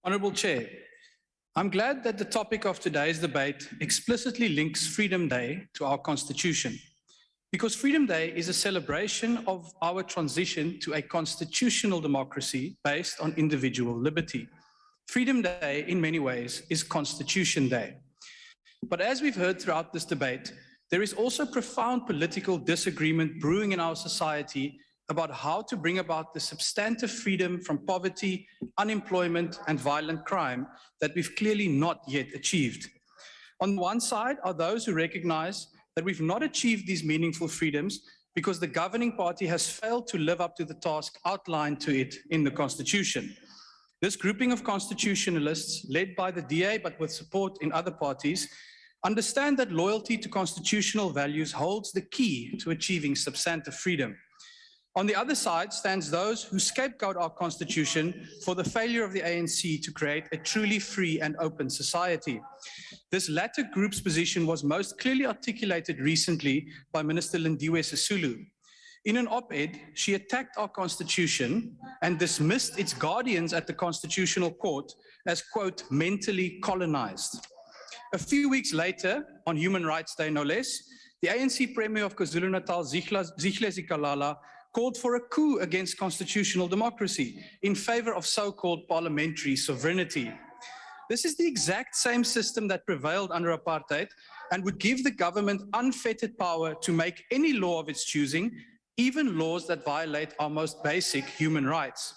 Honourable Chair, I'm glad that the topic of today's debate explicitly links Freedom Day to our Constitution, because Freedom Day is a celebration of our transition to a constitutional democracy based on individual liberty. Freedom Day, in many ways, is Constitution Day. But as we've heard throughout this debate, there is also profound political disagreement brewing in our society about how to bring about the substantive freedom from poverty, unemployment, and violent crime that we've clearly not yet achieved. On one side are those who recognize that we've not achieved these meaningful freedoms because the governing party has failed to live up to the task outlined to it in the Constitution. This grouping of constitutionalists, led by the DA but with support in other parties, understand that loyalty to constitutional values holds the key to achieving substantive freedom. On the other side stands those who scapegoat our Constitution for the failure of the ANC to create a truly free and open society. This latter group's position was most clearly articulated recently by Minister Lindiwe Sisulu. In an op-ed, she attacked our Constitution and dismissed its guardians at the Constitutional Court as, quote, mentally colonized. A few weeks later, on Human Rights Day no less, the ANC Premier of KwaZulu-Natal, Zihle Zikalala, called for a coup against constitutional democracy in favor of so-called parliamentary sovereignty. This is the exact same system that prevailed under apartheid and would give the government unfettered power to make any law of its choosing, even laws that violate our most basic human rights.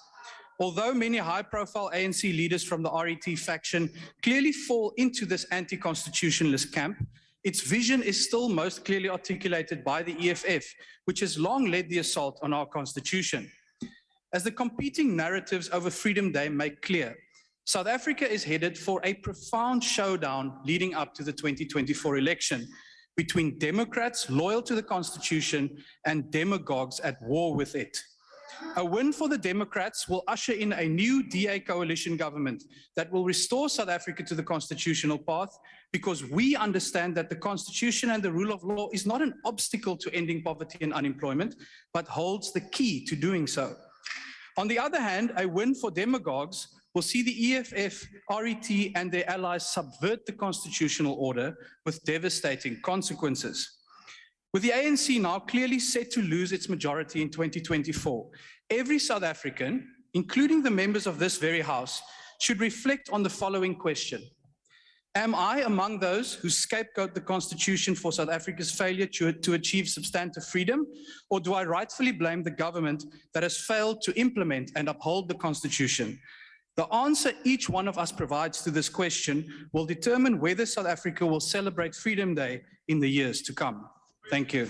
Although many high-profile ANC leaders from the RET faction clearly fall into this anti-constitutionalist camp, its vision is still most clearly articulated by the EFF, which has long led the assault on our Constitution. As the competing narratives over Freedom Day make clear, South Africa is headed for a profound showdown leading up to the 2024 election between Democrats loyal to the Constitution and demagogues at war with it. A win for the Democrats will usher in a new DA coalition government that will restore South Africa to the constitutional path, because we understand that the Constitution and the rule of law is not an obstacle to ending poverty and unemployment, but holds the key to doing so. On the other hand, a win for demagogues will see the EFF, RET, and their allies subvert the constitutional order with devastating consequences. With the ANC now clearly set to lose its majority in 2024, every South African, including the members of this very House, should reflect on the following question. Am I among those who scapegoat the Constitution for South Africa's failure to achieve substantive freedom, or do I rightfully blame the government that has failed to implement and uphold the Constitution? The answer each one of us provides to this question will determine whether South Africa will celebrate Freedom Day in the years to come. Thank you.